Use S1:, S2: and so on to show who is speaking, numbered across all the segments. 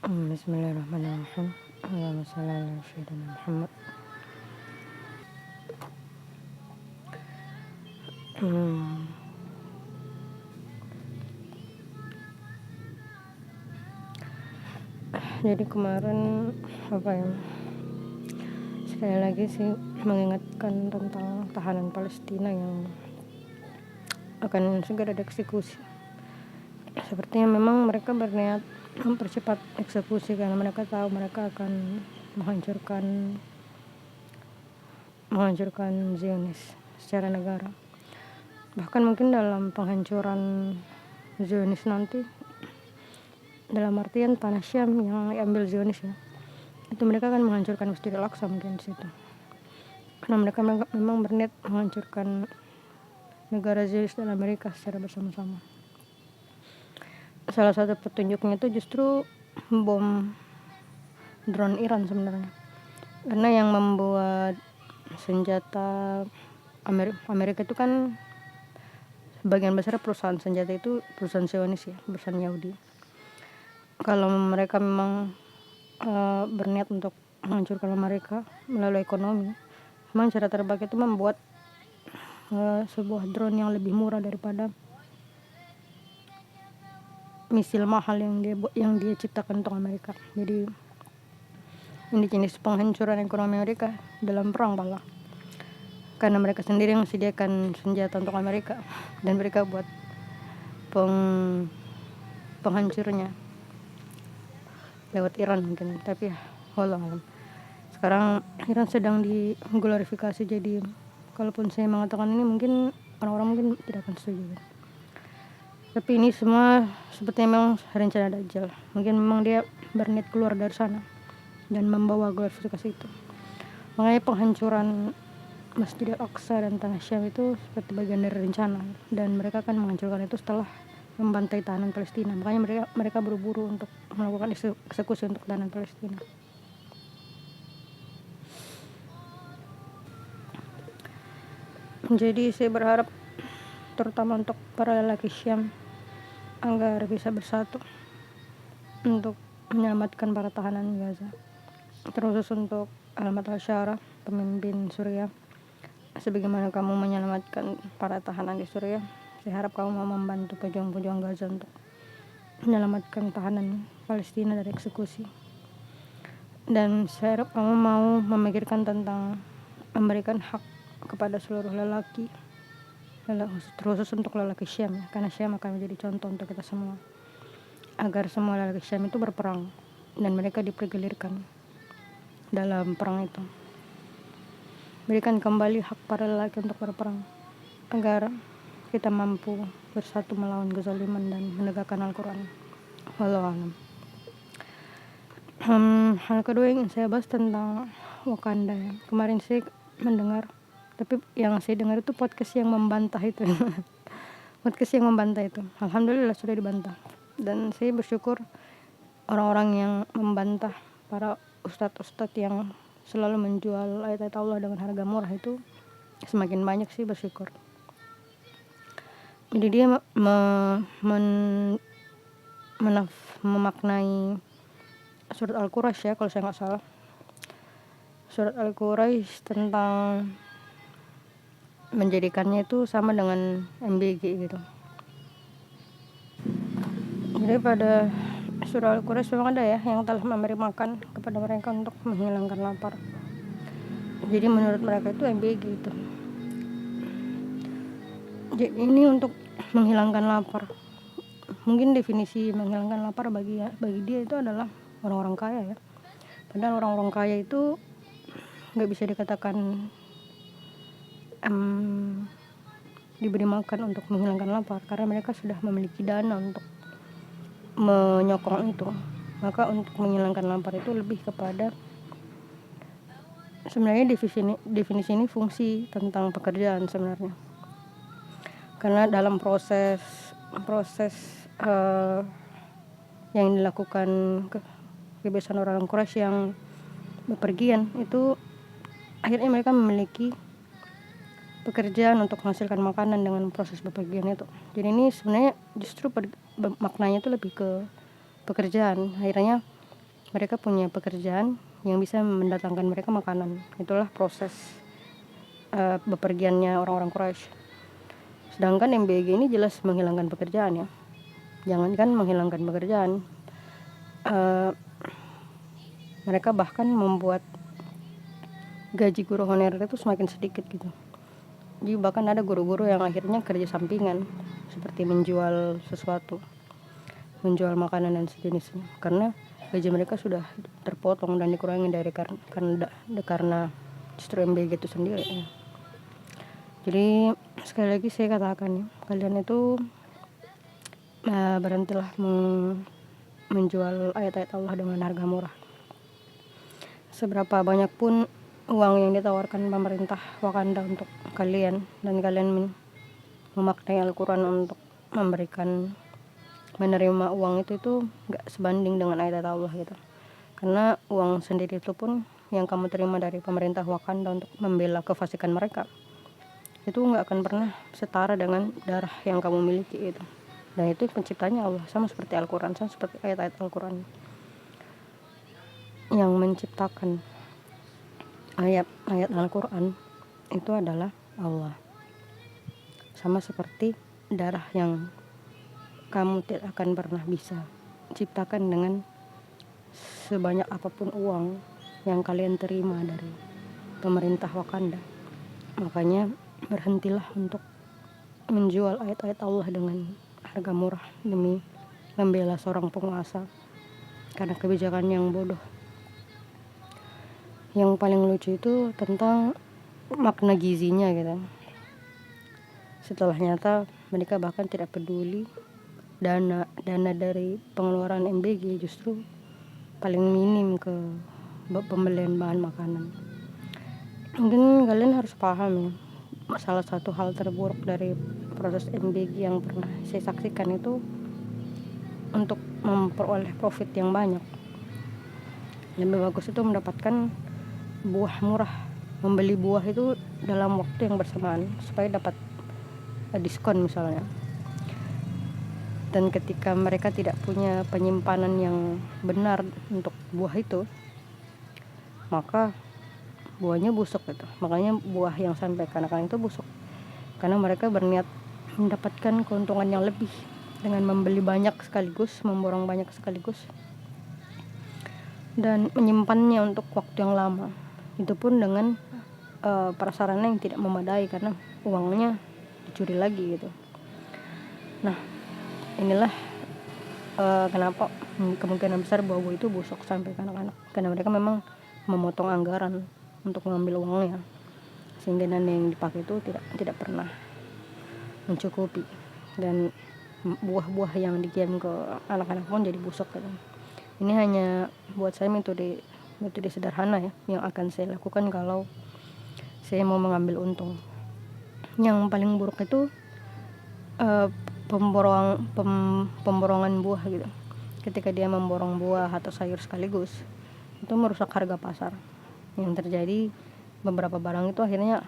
S1: Bismillahirrahmanirrahim. Allahumma shalli ala sayyidina Muhammad. Hmm, jadi kemarin apa ya? Sekali lagi sih mengingatkan tentang tahanan Palestina yang akan segera dieksekusi. Sepertinya memang mereka berniat mempercepat eksekusi karena mereka tahu mereka akan menghancurkan Zionis secara negara. Bahkan mungkin dalam penghancuran Zionis nanti, dalam artian tanah Syam yang diambil Zionis ya, itu mereka akan menghancurkan Masjidil Aqsa mungkin di situ. Karena mereka memang berniat menghancurkan negara Zionis dan Amerika secara bersama-sama. Salah satu petunjuknya itu justru bom drone Iran sebenarnya, karena yang membuat senjata Amerika itu kan sebagian besar perusahaan senjata itu perusahaan Zionis ya, perusahaan Yahudi. Kalau mereka memang berniat untuk menghancurkan Amerika melalui ekonomi, memang cara terbaik itu membuat sebuah drone yang lebih murah daripada misil mahal yang dia ciptakan untuk Amerika. Jadi ini jenis penghancuran ekonomi Amerika dalam perang malah, karena mereka sendiri yang sediakan senjata untuk Amerika dan mereka buat penghancurnya lewat Iran mungkin. Tapi ya wallah alam, sekarang Iran sedang diglorifikasi. Jadi kalaupun saya mengatakan ini, mungkin orang-orang mungkin tidak akan setuju. Tapi ini semua sepertinya memang rencana Dajjal. Mungkin memang dia berniat keluar dari sana dan membawa glorifikasi itu. Makanya penghancuran Masjidil Aqsa dan tanah Syam itu seperti bagian dari rencana, dan mereka akan menghancurkan itu setelah membantai tahanan Palestina. Makanya mereka buru-buru untuk melakukan eksekusi untuk tahanan Palestina. Jadi saya berharap terutama untuk para lelaki Syam agar bisa bersatu untuk menyelamatkan para tahanan Gaza, terkhusus untuk Ahmad al-Shara, pemimpin Suriah. Sebagaimana kamu menyelamatkan para tahanan di Suriah, saya harap kamu mau membantu pejuang-pejuang Gaza untuk menyelamatkan tahanan Palestina dari eksekusi. Dan saya harap kamu mau memikirkan tentang memberikan hak kepada seluruh lelaki, terkhusus untuk lelaki Syam, karena Syam akan menjadi contoh untuk kita semua, agar semua lelaki Syam itu berperang dan mereka dipergilirkan dalam perang itu. Berikan kembali hak para lelaki untuk berperang agar kita mampu bersatu melawan kezaliman dan menegakkan Al-Quran. Wallahu a'lam. Hal kedua yang saya bahas tentang Wakanda ya. Kemarin saya mendengar, tapi yang saya dengar itu podcast yang membantah itu. Podcast yang membantah itu, alhamdulillah sudah dibantah. Dan saya bersyukur orang-orang yang membantah para ustadz-ustadz yang selalu menjual ayat-ayat Allah dengan harga murah itu semakin banyak sih, bersyukur. Jadi dia memaknai surat Al-Quraisy ya, kalau saya nggak salah, surat Al-Quraisy tentang menjadikannya itu sama dengan MBG gitu. Jadi pada surah Al-Quraisy memang ada ya yang telah memberi makan kepada mereka untuk menghilangkan lapar. Jadi menurut mereka itu MBG itu. Jadi ini untuk menghilangkan lapar. Mungkin definisi menghilangkan lapar bagi dia itu adalah orang-orang kaya ya. Padahal orang-orang kaya itu nggak bisa dikatakan diberi makan untuk menghilangkan lapar, karena mereka sudah memiliki dana untuk menyokong itu. Maka untuk menghilangkan lapar itu lebih kepada, sebenarnya definisi ini fungsi tentang pekerjaan sebenarnya. Karena dalam proses yang dilakukan kebiasaan orang Quraisy yang bepergian itu, akhirnya mereka memiliki pekerjaan untuk menghasilkan makanan dengan proses bepergian itu. Jadi ini sebenarnya justru maknanya itu lebih ke pekerjaan. Akhirnya mereka punya pekerjaan yang bisa mendatangkan mereka makanan. Itulah proses bepergiannya orang-orang Quraisy. Sedangkan MBG ini jelas menghilangkan pekerjaan ya. Jangankan menghilangkan pekerjaan, mereka bahkan membuat gaji guru honorer itu semakin sedikit gitu. Jadi bahkan ada guru-guru yang akhirnya kerja sampingan seperti menjual sesuatu, menjual makanan dan sejenisnya, karena gaji mereka sudah terpotong dan dikurangi dari karena justru MBG itu sendiri ya. Jadi sekali lagi saya katakan ya, kalian itu berhentilah menjual ayat-ayat Allah dengan harga murah. Seberapa banyak pun uang yang ditawarkan pemerintah Wakanda untuk kalian, dan kalian memaknai Al-Quran untuk menerima uang itu gak sebanding dengan ayat-ayat Allah gitu. Karena uang sendiri itu pun yang kamu terima dari pemerintah Wakanda untuk membela kefasikan mereka, itu gak akan pernah setara dengan darah yang kamu miliki itu. Dan itu penciptanya Allah, sama seperti Al-Quran, sama seperti ayat-ayat Al-Quran. Yang menciptakan ayat-ayat Al-Quran itu adalah Allah. Sama seperti darah yang kamu tidak akan pernah bisa ciptakan dengan sebanyak apapun uang yang kalian terima dari pemerintah Wakanda. Makanya berhentilah untuk menjual ayat-ayat Allah dengan harga murah demi membela seorang penguasa karena kebijakan yang bodoh. Yang paling lucu itu tentang makna gizinya gitu. Setelah nyata mereka bahkan tidak peduli dana dari pengeluaran MBG justru paling minim ke pembelian bahan makanan. Mungkin kalian harus paham ya, salah satu hal terburuk dari proses MBG yang pernah saya saksikan itu untuk memperoleh profit yang banyak. Lebih bagus itu mendapatkan buah murah, membeli buah itu dalam waktu yang bersamaan supaya dapat diskon misalnya. Dan ketika mereka tidak punya penyimpanan yang benar untuk buah itu, maka buahnya busuk gitu. Makanya buah yang sampai kanak-kanak itu busuk, karena mereka berniat mendapatkan keuntungan yang lebih dengan membeli banyak sekaligus, memborong banyak sekaligus, dan menyimpannya untuk waktu yang lama. Itu pun dengan prasarana yang tidak memadai karena uangnya dicuri lagi gitu. Nah, inilah kenapa kemungkinan besar buah-buah itu busuk sampai ke anak-anak, karena mereka memang memotong anggaran untuk mengambil uangnya, sehingga dana yang dipakai itu tidak pernah mencukupi, dan buah-buah yang dikirim ke anak-anak pun jadi busuk gitu. Ini hanya buat saya metode sederhana ya yang akan saya lakukan kalau saya mau mengambil untung. Yang paling buruk itu pemborongan buah gitu. Ketika dia memborong buah atau sayur sekaligus, itu merusak harga pasar. Yang terjadi beberapa barang itu akhirnya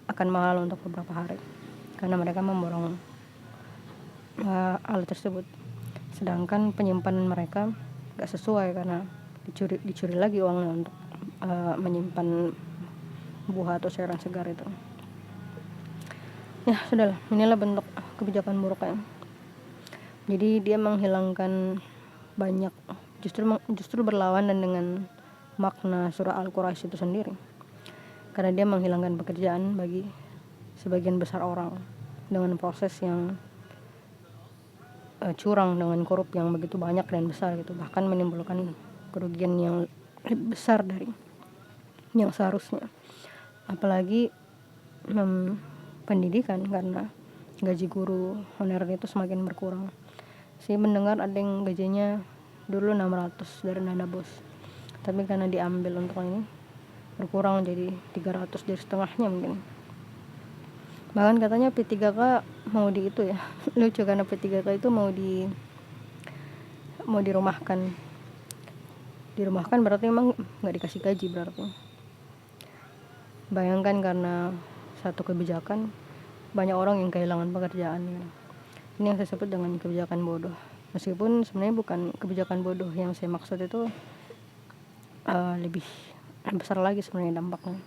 S1: akan mahal untuk beberapa hari karena mereka memborong alat tersebut. Sedangkan penyimpanan mereka gak sesuai karena dicuri lagi uangnya untuk menyimpan buah atau sayuran segar itu. Ya sudahlah, inilah bentuk kebijakan buruknya. Jadi dia menghilangkan banyak, justru berlawanan dengan makna surah Al-Quraisy itu sendiri, karena dia menghilangkan pekerjaan bagi sebagian besar orang dengan proses yang curang, dengan korup yang begitu banyak dan besar gitu, bahkan menimbulkan kerugian yang lebih besar dari yang seharusnya. Apalagi pendidikan, karena gaji guru honorer itu semakin berkurang. Saya mendengar ada yang gajinya dulu 600 dari dana bos, tapi karena diambil untuk ini berkurang jadi 300, jadi setengahnya mungkin. Bahkan katanya P3K mau di itu ya lucu, karena P3K itu mau dirumahkan berarti emang nggak dikasih gaji berarti. Bayangkan, karena satu kebijakan banyak orang yang kehilangan pekerjaan gitu. Ini yang saya sebut dengan kebijakan bodoh. Meskipun sebenarnya bukan kebijakan bodoh yang saya maksud, itu lebih besar lagi sebenarnya dampaknya.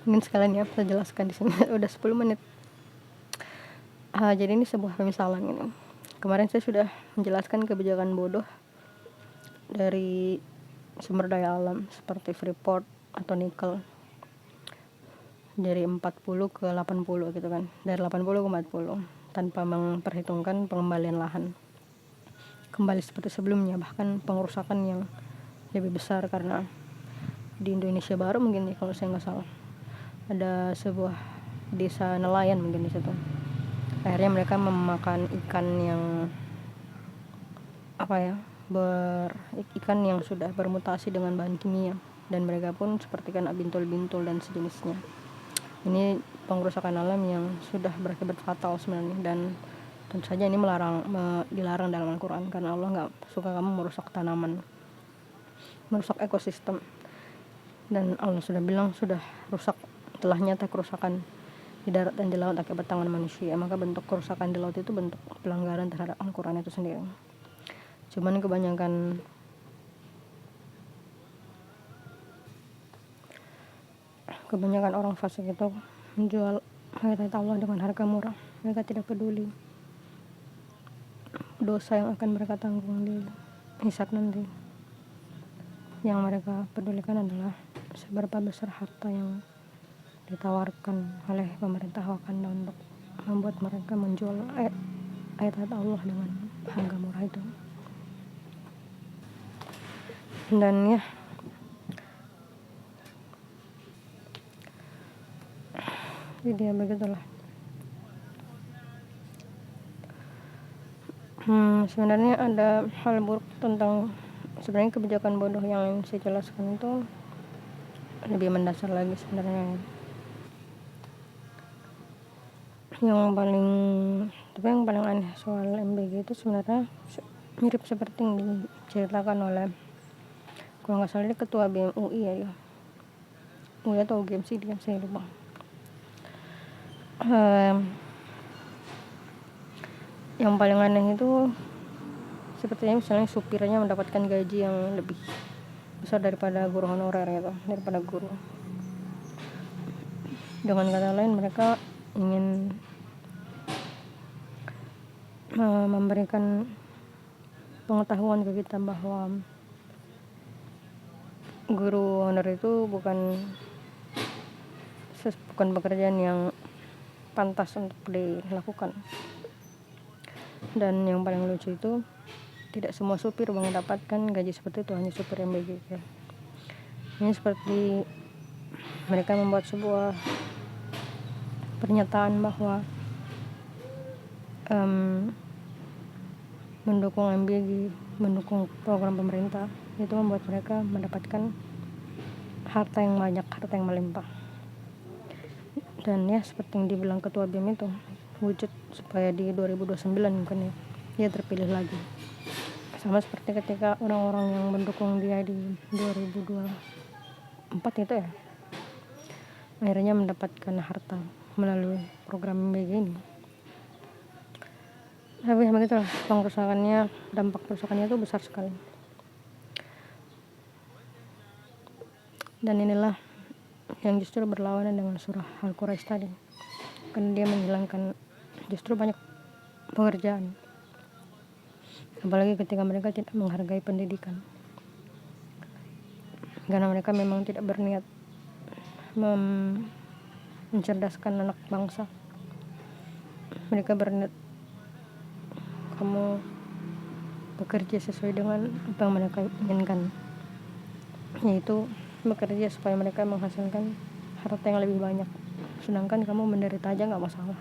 S1: Mungkin sekalian ya saya jelaskan di sini. Udah 10 menit. Jadi ini sebuah pemisalan ini. Kemarin saya sudah menjelaskan kebijakan bodoh dari sumber daya alam seperti Freeport atau nikel dari 40 ke 80 gitu kan, dari 80 ke 40 tanpa memperhitungkan pengembalian lahan kembali seperti sebelumnya, bahkan pengerusakan yang lebih besar. Karena di Indonesia Baru mungkin nih kalau saya nggak salah ada sebuah desa nelayan mungkin di situ, akhirnya mereka memakan ikan yang ikan yang sudah bermutasi dengan bahan kimia, dan mereka pun seperti kan bintul-bintul dan sejenisnya. Ini pengerusakan alam yang sudah berakibat fatal sebenarnya, dan tentu saja ini dilarang dalam Al-Quran, karena Allah nggak suka kamu merusak tanaman, merusak ekosistem. Dan Allah sudah bilang sudah rusak, telah nyata kerusakan di darat dan di laut akibat tangan manusia. Maka bentuk kerusakan di laut itu bentuk pelanggaran terhadap Al-Quran itu sendiri. Cuman kebanyakan orang fasik itu menjual ayat-ayat Allah dengan harga murah. Mereka tidak peduli dosa yang akan mereka tanggung di hisab nanti. Yang mereka pedulikan adalah seberapa besar harta yang ditawarkan oleh pemerintah Wakanda untuk membuat mereka menjual ayat-ayat Allah dengan harga murah itu. Dan ya, jadi ya begitulah. Sebenarnya ada hal buruk tentang sebenarnya kebijakan bodoh yang saya jelaskan itu lebih mendasar lagi sebenarnya. Yang paling aneh soal MBG itu sebenarnya mirip seperti yang diceritakan oleh, kalau nggak salah dia ketua BEM UI ya, UI atau UGMC dia, saya lupa. Yang paling aneh itu sepertinya misalnya supirnya mendapatkan gaji yang lebih besar daripada guru honorer gitu, daripada guru. Dengan kata lain, mereka ingin memberikan pengetahuan ke kita bahwa guru honorer itu bukan pekerjaan yang pantas untuk dilakukan. Dan yang paling lucu itu tidak semua supir mendapatkan gaji seperti itu, hanya supir MBG. Ini seperti mereka membuat sebuah pernyataan bahwa mendukung MBG, mendukung program pemerintah itu membuat mereka mendapatkan harta yang banyak, harta yang melimpah. Dan ya seperti yang dibilang ketua BEM itu, wujud supaya di 2029 mungkin ya dia terpilih lagi, sama seperti ketika orang-orang yang mendukung dia di 2024 itu ya akhirnya mendapatkan harta melalui program MBG ini. Tapi begitulah, dampak kerusakannya itu besar sekali. Dan inilah yang justru berlawanan dengan surah Al-Quraisy tadi, karena dia menghilangkan justru banyak pekerjaan, apalagi ketika mereka tidak menghargai pendidikan, karena mereka memang tidak berniat mencerdaskan anak bangsa. Mereka berniat kamu bekerja sesuai dengan apa yang mereka inginkan, yaitu bekerja supaya mereka menghasilkan harta yang lebih banyak, sedangkan kamu menderita aja nggak masalah.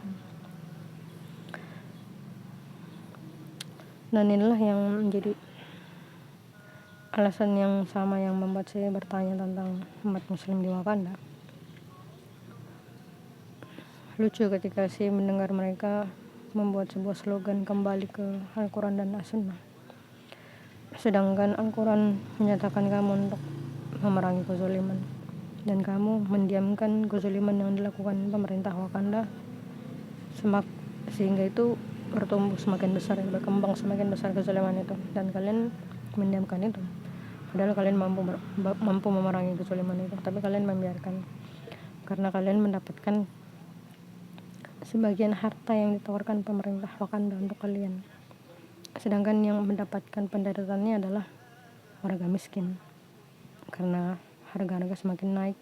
S1: Dan inilah yang menjadi alasan yang sama yang membuat saya bertanya tentang umat muslim di Wakanda. Lucu ketika saya mendengar mereka membuat sebuah slogan kembali ke Al-Quran dan As-Sunnah, sedangkan Al-Quran menyatakan kamu untuk memerangi kezaliman, dan kamu mendiamkan kezaliman yang dilakukan pemerintah Wakanda sehingga itu bertumbuh semakin besar, berkembang semakin besar kezaliman itu, dan kalian mendiamkan itu. padahal kalian mampu memerangi kezaliman itu, tapi kalian membiarkan karena kalian mendapatkan sebagian harta yang ditawarkan pemerintah Wakanda untuk kalian, sedangkan yang mendapatkan penderitaannya adalah warga miskin karena harga-harga semakin naik,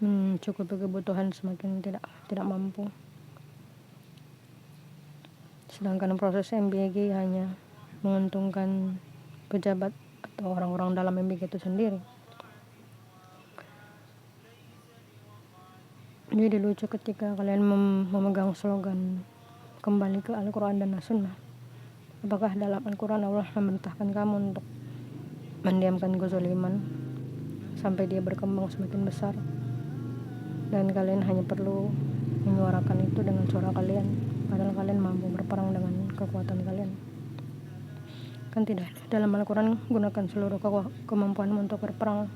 S1: mencukupi kebutuhan semakin tidak mampu. Sedangkan proses MBG hanya menguntungkan pejabat atau orang-orang dalam MBG itu sendiri. Jadi lucu ketika kalian memegang slogan kembali ke Al-Quran dan As-Sunnah. Apakah dalam Al-Quran Allah memerintahkan kamu untuk mendiamkan kezaliman sampai dia berkembang semakin besar, dan kalian hanya perlu menyuarakan itu dengan suara kalian, padahal kalian mampu berperang dengan kekuatan kalian? Kan tidak. Dalam Al-Quran, gunakan seluruh kemampuanmu untuk berperang,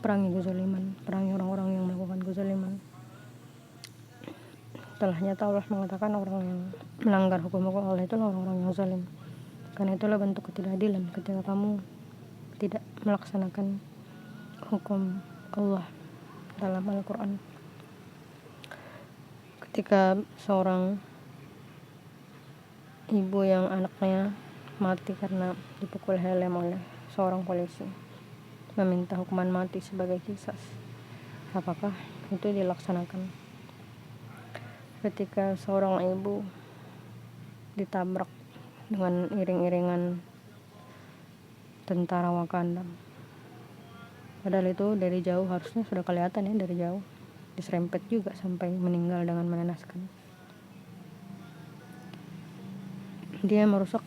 S1: perangi kezaliman, perangi orang-orang yang melakukan kezaliman. Telah nyata Allah mengatakan orang yang melanggar hukum-hukum Allah itu orang-orang yang zalim. Karena itulah bentuk ketidakadilan ketika kamu tidak melaksanakan hukum Allah dalam Al-Quran. Ketika seorang ibu yang anaknya mati karena dipukul helm oleh seorang polisi meminta hukuman mati sebagai kisas, apakah itu dilaksanakan? Ketika seorang ibu ditabrak dengan iring-iringan tentara Wakanda, padahal itu dari jauh harusnya sudah kelihatan ya, dari jauh diserempet juga sampai meninggal dengan mengenaskan. Dia merusak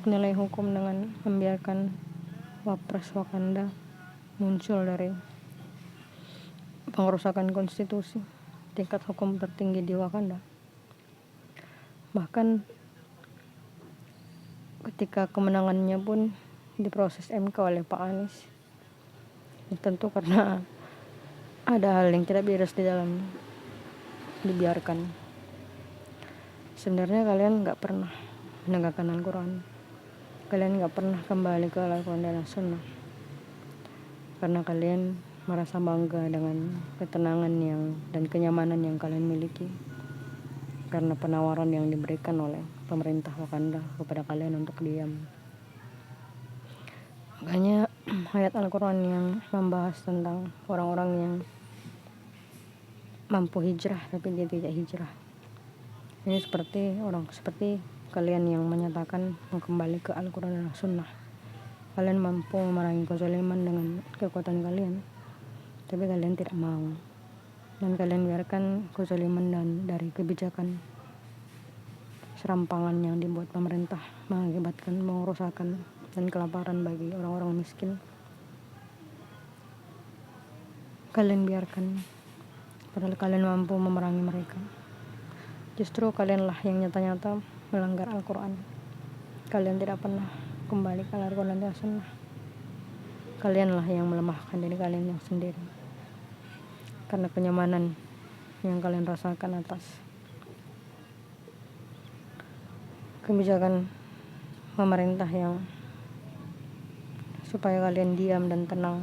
S1: nilai hukum dengan membiarkan Wapres Wakanda muncul dari pengerusakan konstitusi, tingkat hukum tertinggi di Wakanda. Bahkan ketika kemenangannya pun diproses MK oleh Pak Anies, tentu karena ada hal yang tidak beres di dalam, dibiarkan. Sebenarnya kalian gak pernah menegakkan Al-Quran, kalian gak pernah kembali ke Al-Quran dan As-Sunnah, karena kalian merasa bangga dengan ketenangan dan kenyamanan yang kalian miliki karena penawaran yang diberikan oleh pemerintah Wakanda kepada kalian untuk diam. Makanya ayat Al-Quran yang membahas tentang orang-orang yang mampu hijrah tapi dia tidak hijrah, ini seperti kalian yang menyatakan mau kembali ke Al-Quran dan As-Sunnah. Kalian mampu memerangi kezaliman dengan kekuatan kalian, tapi kalian tidak mau, dan kalian biarkan kezaliman dan dari kebijakan serampangan yang dibuat pemerintah mengakibatkan pengerusakan dan kelaparan bagi orang-orang miskin. Kalian biarkan, padahal kalian mampu memerangi mereka. Justru kalianlah yang nyata-nyata melanggar Al-Quran. Kalian tidak pernah kembali ke Al-Quran dan As-Sunnah. Kalianlah yang melemahkan diri kalian yang sendiri karena kenyamanan yang kalian rasakan atas kebijakan pemerintah yang supaya kalian diam dan tenang.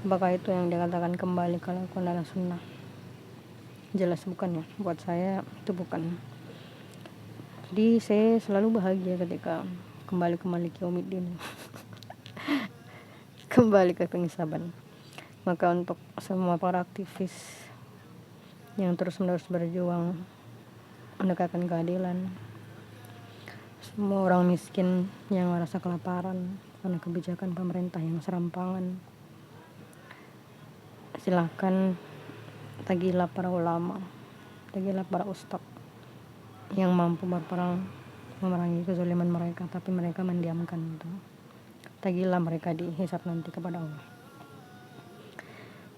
S1: Apakah itu yang dikatakan kembali ke Al-Quran dan As-Sunnah? Jelas bukan ya, buat saya itu bukan. Jadi saya selalu bahagia ketika kembali ke Malik Yaumiddin kembali ke pengisaban. Maka untuk semua para aktivis yang terus-menerus berjuang menegakkan keadilan, semua orang miskin yang merasa kelaparan karena kebijakan pemerintah yang serampangan, silahkan tagilah para ulama, tagilah para ustadz yang mampu berperang memerangi kezaliman mereka, tapi mereka mendiamkan itu. Tagilah mereka dihisab nanti kepada Allah,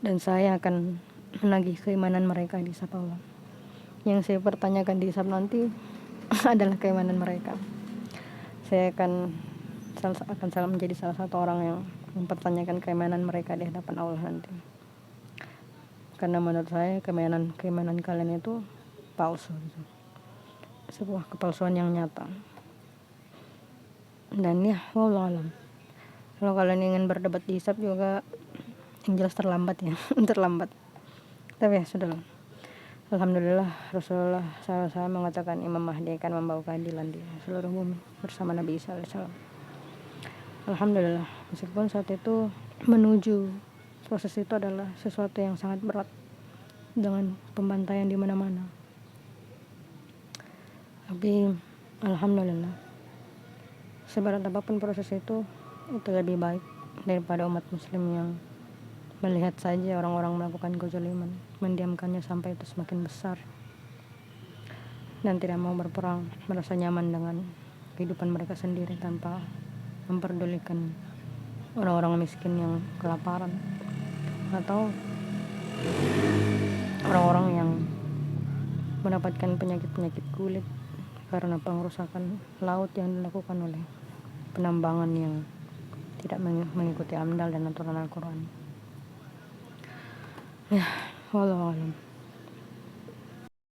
S1: dan saya akan menagih keimanan mereka di hisab Allah. Yang saya pertanyakan di hisab nanti adalah keimanan mereka. Saya akan menjadi salah satu orang yang mempertanyakan keimanan mereka di hadapan Allah nanti. Karena menurut saya keimanan kalian itu palsu gitu. Sebuah kepalsuan yang nyata. Dan ya wallahu alam, kalau kalian ingin berdebat di hisab juga yang jelas terlambat ya terlambat, tapi ya sudahlah. Alhamdulillah Rasulullah SAW mengatakan Imam Mahdi akan membawa keadilan di seluruh bumi bersama Nabi Isa alaihissalam. Alhamdulillah, meskipun saat itu menuju proses itu adalah sesuatu yang sangat berat dengan pembantaian di mana-mana, tapi alhamdulillah seberat apapun proses itu lebih baik daripada umat muslim yang melihat saja orang-orang melakukan kezaliman, mendiamkannya sampai itu semakin besar, dan tidak mau berperang, merasa nyaman dengan kehidupan mereka sendiri tanpa memperdulikan orang-orang miskin yang kelaparan atau orang-orang yang mendapatkan penyakit-penyakit kulit karena pengerusakan laut yang dilakukan oleh penambangan yang tidak mengikuti amdal dan aturan Al-Quran. Ya, wallahu alam.